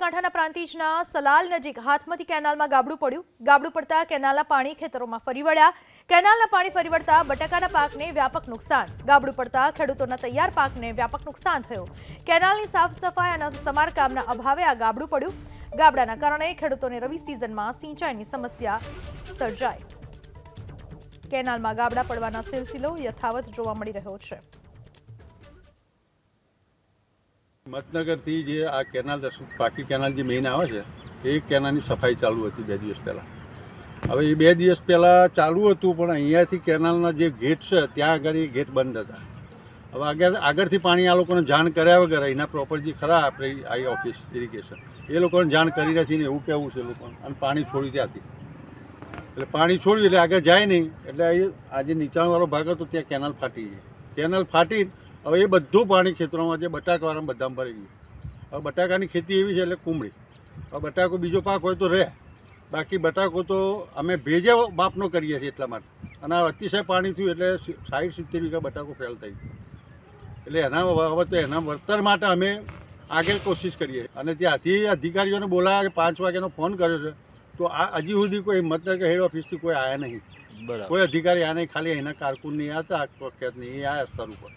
બનાસકાંઠાના પ્રાંતિજના સલાલ નજીક હાથમતી કેનાલમાં ગાબડું પડ્યું. ગાબડું પડતા કેનાલના પાણી ખેતરોમાં ફરી વળ્યા. કેનાલના પાણી ફરી વળતા બટાકાના પાકને વ્યાપક નુકસાન. ગાબડું પડતા ખેડૂતોના તૈયાર પાકને વ્યાપક નુકસાન થયું. કેનાલની સાફ સફાઈ અને સમારકામના અભાવે આ ગાબડું પડ્યું. ગાબડાના કારણે ખેડૂતોને રવિ સિઝનમાં સિંચાઈની સમસ્યા સર્જાઈ. કેનાલમાં ગાબડા પડવાના સિલસિલો યથાવત જોવા મળી રહ્યો છે. મતનગરથી જે આ કેનાલ પાકી કેનાલ જે મેઇન આવે છે એ કેનાલની સફાઈ ચાલુ હતી 2 દિવસ પહેલાં. હવે એ 2 દિવસ પહેલાં ચાલુ હતું, પણ અહીંયાથી કેનાલના જે ગેટ છે ત્યાં આગળ એ ગેટ બંધ હતા. હવે આગળથી પાણી આ લોકોને જાણ કર્યા વગર અહીંના પ્રોપર જે ખરા આપણે આઈ ઓફિસ ઇરિગેશન એ લોકોને જાણ કરી નથી ને એવું કહેવું છે લોકોને. અને પાણી છોડ્યું ત્યાંથી, એટલે પાણી છોડ્યું એટલે આગળ જાય નહીં, એટલે આ જે નીચાણવાળો ભાગ હતો ત્યાં કેનાલ ફાટી ગઈ. કેનાલ ફાટી હવે એ બધું પાણી ખેતરોમાં જે બટાકાવાળા બધામાં ભરી ગયું. હવે બટાકાની ખેતી એવી છે એટલે કુમળી. હવે બટાકો બીજો પાક હોય તો રહે, બાકી બટાકો તો અમે ભેજે માપનો કરીએ છીએ એટલા માટે. અને આ અતિશય પાણી થયું એટલે 60-70 વીઘા બટાકો ફેલ થઈ ગયો. એટલે હવે તો એના વળતર માટે અમે આગળ કોશિશ કરીએ. અને ત્યાંથી અધિકારીઓને બોલાવ્યા, 5 વાગ્યાનો ફોન કર્યો છે, તો આ હજી સુધી કોઈ મતલબ કે હેડ ઓફિસથી કોઈ આવ્યા નહીં. કોઈ અધિકારી આવ્યા નહીં, ખાલી એના કારકુન નહીં હતા, પ્રખ્યાત નહીં, એ આવ્યા સ્થળ ઉપર.